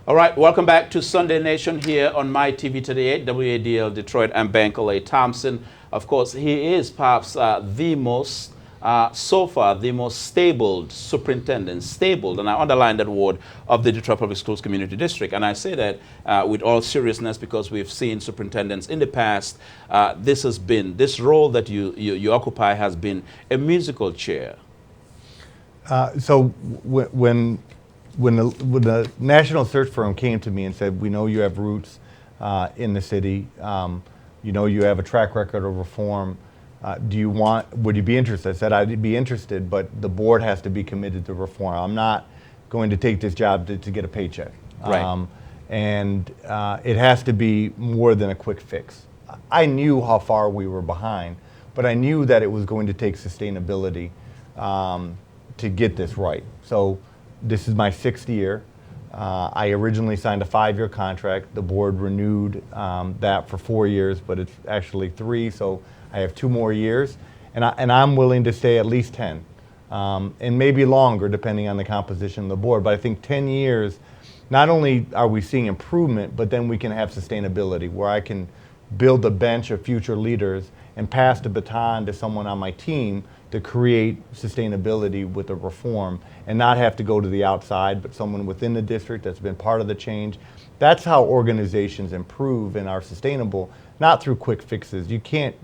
All right, welcome back to Sunday Nation here on MyTV38 WADL-Detroit. I'm Bankole Thompson. Of course, he is perhaps the most, so far, the most stable superintendent, and I underline that word, of the Detroit Public Schools Community District. And I say that with all seriousness because we've seen superintendents in the past. This role that you occupy has been a musical chair. When the national search firm came to me and said, we know you have roots in the city, you know you have a track record of reform, would you be interested? I said I'd be interested, but the board has to be committed to reform. I'm not going to take this job to get a paycheck. Right. It has to be more than a quick fix. I knew how far we were behind, but I knew that it was going to take sustainability to get this right. So this is my 6th year. I originally signed a 5-year contract. The board renewed that for 4 years, but it's actually 3, so I have 2 more years. And I'm willing to stay at least 10, and maybe longer depending on the composition of the board. But I think 10 years, not only are we seeing improvement, but then we can have sustainability where I can build a bench of future leaders and pass the baton to someone on my team to create sustainability with the reform and not have to go to the outside, but someone within the district that's been part of the change. That's how organizations improve and are sustainable, not through quick fixes. You can't,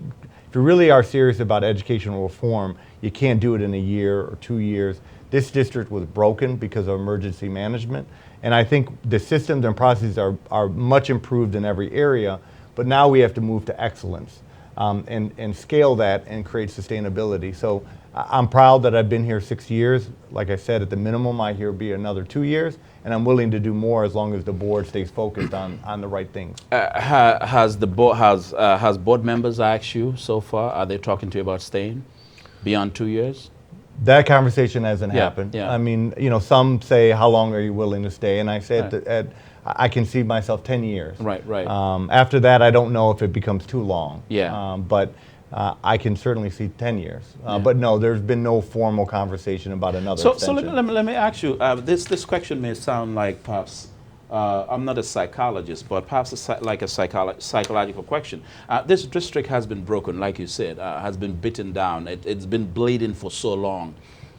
if you really are serious about educational reform, you can't do it in a year or 2 years. This district was broken because of emergency management, and I think the systems and processes are much improved in every area, but now we have to move to excellence. And scale that and create sustainability. So I'm proud that I've been here 6 years. Like I said, at the minimum, I here be another 2 years, and I'm willing to do more as long as the board stays focused on the right things. Has board members asked you so far? Are they talking to you about staying beyond 2 years? That conversation hasn't happened. Yeah. I mean, you know, some say, how long are you willing to stay? And I say I can see myself 10 years. Right. After that, I don't know if it becomes too long. Yeah. But I can certainly see 10 years. But no, there's been no formal conversation about another extension. So let me ask you, this question may sound like perhaps, I'm not a psychologist, but perhaps like a psychological question. This district has been broken, like you said, has been beaten down. It's been bleeding for so long,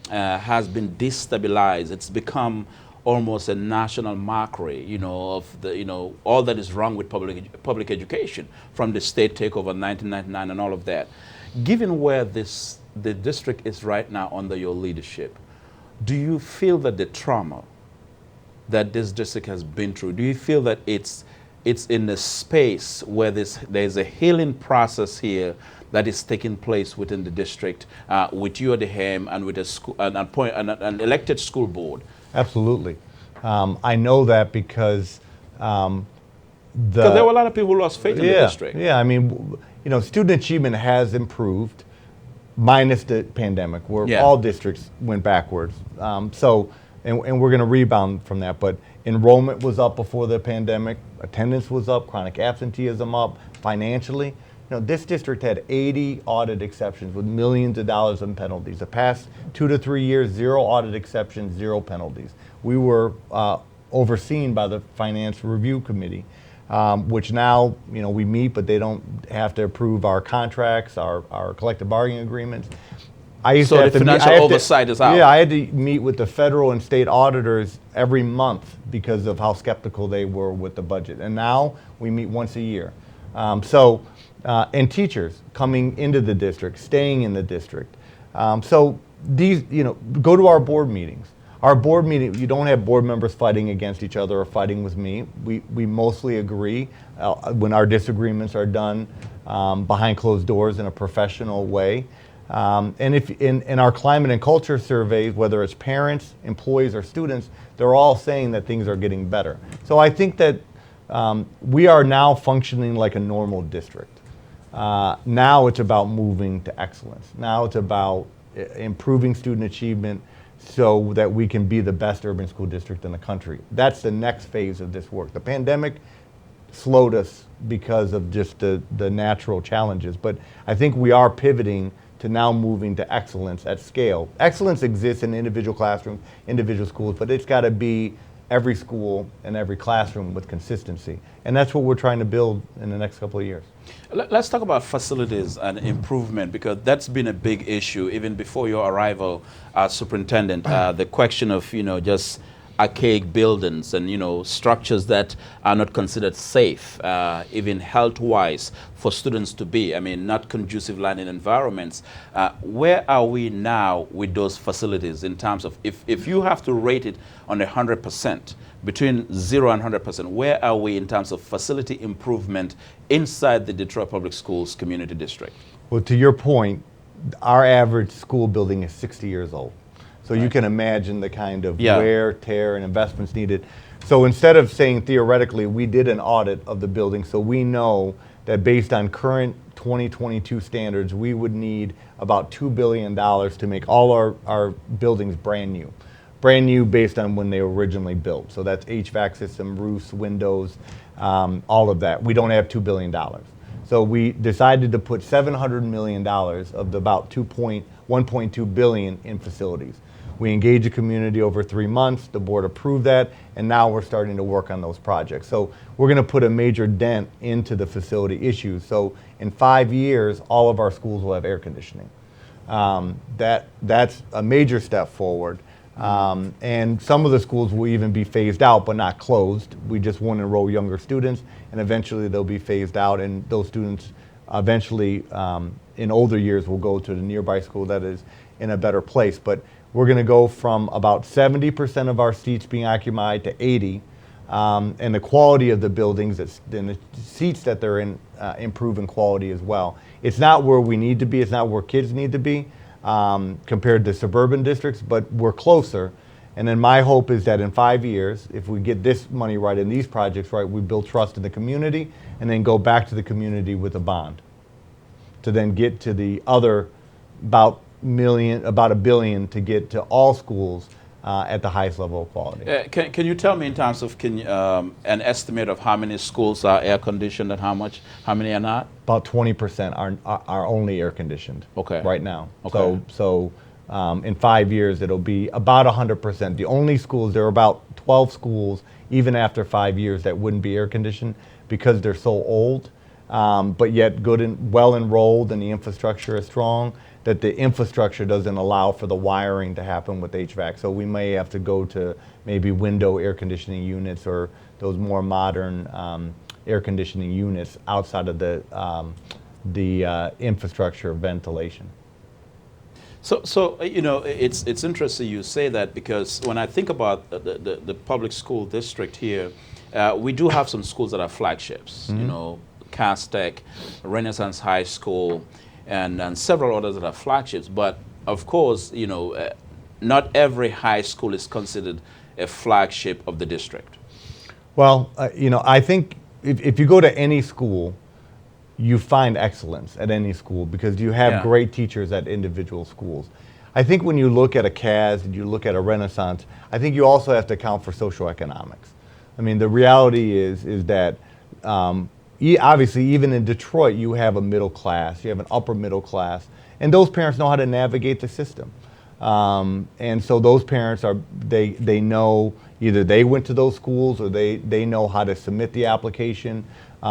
has been destabilized. It's become almost a national mockery, you know, of the, you know, all that is wrong with public education from the state takeover in 1999 and all of that. Given where the district is right now under your leadership, do you feel that the trauma that this district has been through, do you feel that it's in a space where there's a healing process here that is taking place within the district with you at the helm and with an elected school board? Absolutely. I know that because there were a lot of people who lost faith in the district. Yeah, I mean, you know, student achievement has improved, minus the pandemic, where all districts went backwards. And we're going to rebound from that. But enrollment was up before the pandemic, attendance was up, chronic absenteeism up, financially. You know, this district had 80 audit exceptions with millions of dollars in penalties. The past 2 to 3 years, 0 audit exceptions, 0 penalties. We were overseen by the Finance Review Committee, which now, you know, we meet, but they don't have to approve our contracts, our collective bargaining agreements. So the financial oversight is out. Yeah, I had to meet with the federal and state auditors every month because of how skeptical they were with the budget. And now we meet once a year. And teachers coming into the district, staying in the district. So these, you know, go to our board meetings. Our board meeting, you don't have board members fighting against each other or fighting with me. We mostly agree when our disagreements are done behind closed doors in a professional way. And if in our climate and culture surveys, whether it's parents, employees, or students, they're all saying that things are getting better. So I think that we are now functioning like a normal district. Now it's about moving to excellence. Now it's about improving student achievement so that we can be the best urban school district in the country. That's the next phase of this work. The pandemic slowed us because of just the natural challenges, but I think we are pivoting to now moving to excellence at scale. Excellence exists in individual classrooms, individual schools, but it's got to be every school and every classroom with consistency. And that's what we're trying to build in the next couple of years. Let's talk about facilities and improvement, because that's been a big issue even before your arrival as superintendent. The question of, just archaic buildings and, structures that are not considered safe, even health-wise, for students to be. I mean, not conducive learning environments. Where are we now with those facilities in terms of, if you have to rate it on 100%, between 0 and 100%, where are we in terms of facility improvement inside the Detroit Public Schools Community District? Well, to your point, our average school building is 60 years old. So Right. you can imagine the kind of wear, tear, and investments needed. So instead of saying theoretically, we did an audit of the building, so we know that based on current 2022 standards, we would need about $2 billion to make all our buildings brand new. Brand new based on when they were originally built. So that's HVAC system, roofs, windows, all of that. We don't have $2 billion. So we decided to put $700 million of the about $1.2 billion in facilities. We engaged the community over 3 months, the board approved that, and now we're starting to work on those projects. So we're gonna put a major dent into the facility issues. So in 5 years, all of our schools will have air conditioning. That's a major step forward. And some of the schools will even be phased out, but not closed. We just want to enroll younger students, and eventually they'll be phased out, and those students eventually, in older years, will go to the nearby school that is in a better place. But we're going to go from about 70% of our seats being occupied to 80, and the quality of the buildings and the seats that they're in improve in quality as well. It's not where we need to be. It's not where kids need to be. Compared to suburban districts, but we're closer. And then my hope is that in 5 years, if we get this money right and these projects right, we build trust in the community and then go back to the community with a bond to then get to the other about $1 billion to get to all schools at the highest level of quality. Can you tell me in terms of an estimate of how many schools are air conditioned and how many are not? About 20% are only air conditioned right now. Okay. So in 5 years, it'll be about 100%. The only schools, there are about 12 schools, even after 5 years, that wouldn't be air conditioned because they're so old, but yet good and well enrolled and the infrastructure is strong, that the infrastructure doesn't allow for the wiring to happen with HVAC. So we may have to go to maybe window air conditioning units or those more modern air conditioning units outside of the infrastructure of ventilation. So it's interesting you say that, because when I think about the public school district here, we do have some schools that are flagships. Mm-hmm. Castech, Renaissance High School, and several others that are flagships. But of course, not every high school is considered a flagship of the district. Well, I think if you go to any school, you find excellence at any school because you have great teachers at individual schools. I think when you look at a CAS and you look at a Renaissance, I think you also have to account for socioeconomics. I mean, the reality is that obviously, even in Detroit, you have a middle class, you have an upper middle class, and those parents know how to navigate the system. And so those parents they know either they went to those schools or they know how to submit the application.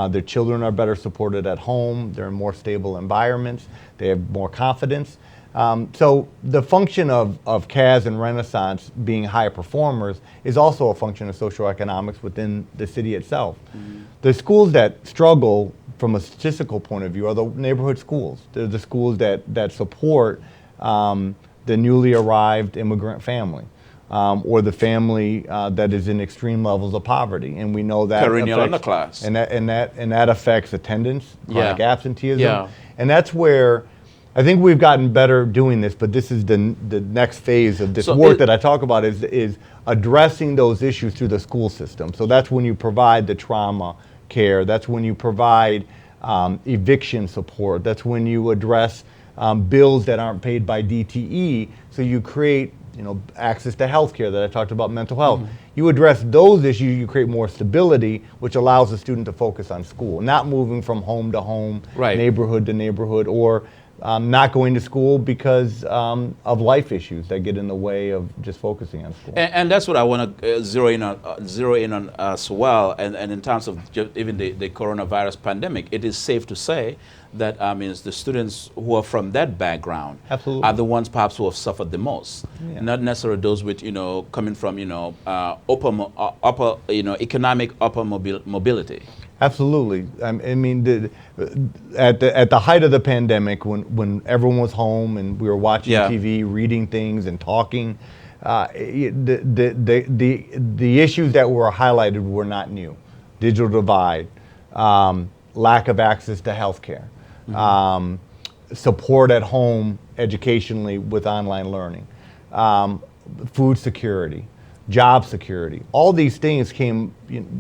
Their children are better supported at home. They're in more stable environments. They have more confidence. So the function of CAS and Renaissance being high performers is also a function of socioeconomics within the city itself. Mm-hmm. The schools that struggle from a statistical point of view are the neighborhood schools. They're the schools that support the newly arrived immigrant family. Or the family that is in extreme levels of poverty, and we know that perennial underclass, and that affects attendance, chronic absenteeism, and that's where I think we've gotten better doing this. But this is the next phase of this work that I talk about is addressing those issues through the school system. So that's when you provide the trauma care. That's when you provide eviction support. That's when you address bills that aren't paid by DTE. So you create access to health care that I talked about, mental health. Mm-hmm. You address those issues, you create more stability, which allows the student to focus on school, not moving from home to home, neighborhood to neighborhood, or not going to school because of life issues that get in the way of just focusing on school. And that's what I want to zero in on as well. And in terms of even the coronavirus pandemic, it is safe to say that the students who are from that background Absolutely. are the ones perhaps who have suffered the most. Yeah. Not necessarily those with coming from upper economic upper mobility. Absolutely. I mean, at the height of the pandemic, when everyone was home and we were watching TV, reading things, and talking, the issues that were highlighted were not new. Digital divide, lack of access to health care, support at home educationally with online learning, food security, job security. All these things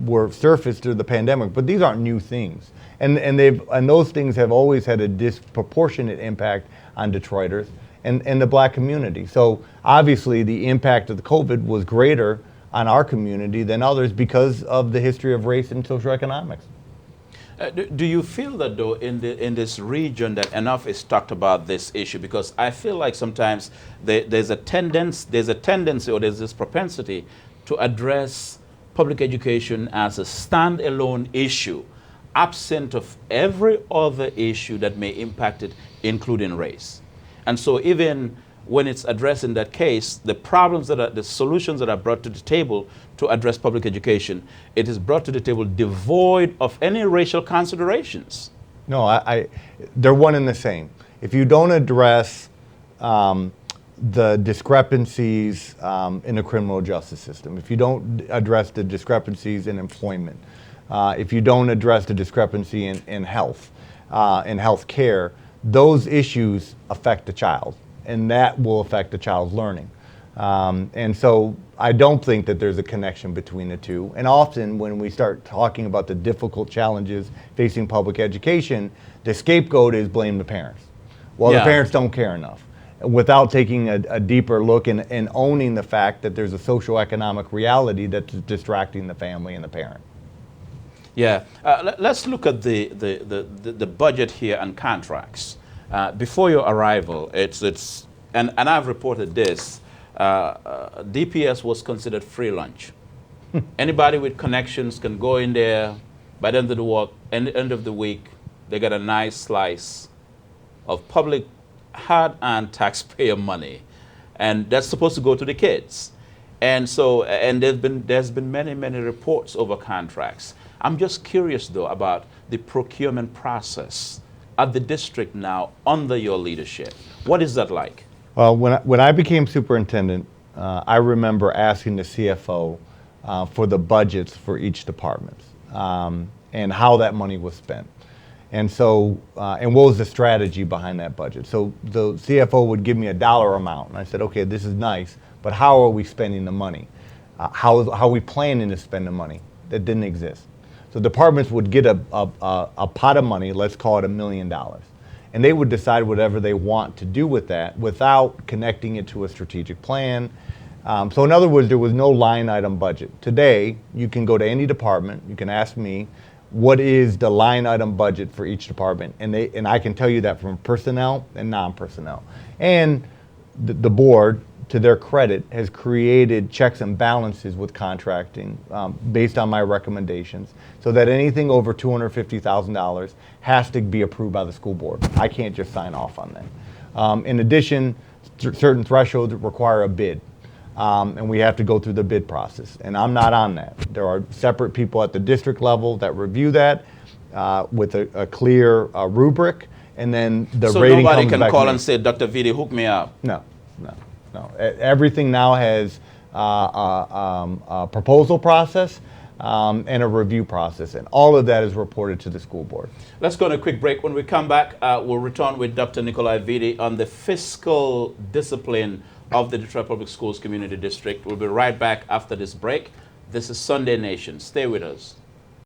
were surfaced through the pandemic, but these aren't new things. And those things have always had a disproportionate impact on Detroiters and the black community. So obviously the impact of the COVID was greater on our community than others because of the history of race and socioeconomics. Do you feel that though in this region that enough is talked about this issue? Because I feel like sometimes there's a tendency or there's this propensity to address public education as a standalone issue, absent of every other issue that may impact it, including race. And so even when it's addressed in that case, the solutions that are brought to the table to address public education, it is brought to the table devoid of any racial considerations. No, they're one and the same. If you don't address the discrepancies in the criminal justice system, if you don't address the discrepancies in employment, if you don't address the discrepancy in health care, those issues affect the child, and that will affect the child's learning. And so I don't think that there's a connection between the two. And often when we start talking about the difficult challenges facing public education, the scapegoat is blame the parents. Well, the parents don't care enough, without taking a deeper look and owning the fact that there's a socioeconomic reality that's distracting the family and the parent. Yeah, let's look at the budget here and contracts. Before your arrival, and I've reported this, DPS was considered free lunch. Anybody with connections can go in there. By the end of the week, they get a nice slice of public hard-earned taxpayer money, and that's supposed to go to the kids. And so, and there's been many reports over contracts. I'm just curious though about the procurement process at the district now under your leadership. What is that like? Well, when I became superintendent, I remember asking the CFO for the budgets for each department and how that money was spent. And so, and what was the strategy behind that budget? So the CFO would give me a dollar amount, and I said, okay, this is nice, but how are we spending the money? How are we planning to spend the money? That didn't exist. So departments would get a pot of money, let's call it $1 million, and they would decide whatever they want to do with that without connecting it to a strategic plan. So in other words, there was no line item budget. Today, you can go to any department, you can ask me, what is the line item budget for each department? And I can tell you that from personnel and non-personnel. And the board, to their credit, has created checks and balances with contracting based on my recommendations, so that anything over $250,000 has to be approved by the school board. I can't just sign off on that. In addition, certain thresholds require a bid, and we have to go through the bid process, and I'm not on that. There are separate people at the district level that review that with a clear rubric, and then the so rating comes back. So nobody can call and say, Dr. Vitti, hook me up? No. Everything now has a proposal process and a review process, and all of that is reported to the school board. Let's go on a quick break. When we come back, we'll return with Dr. Nikolai Vitti on the fiscal discipline of the Detroit Public Schools Community District. We'll be right back after this break. This is Sunday Nation. Stay with us.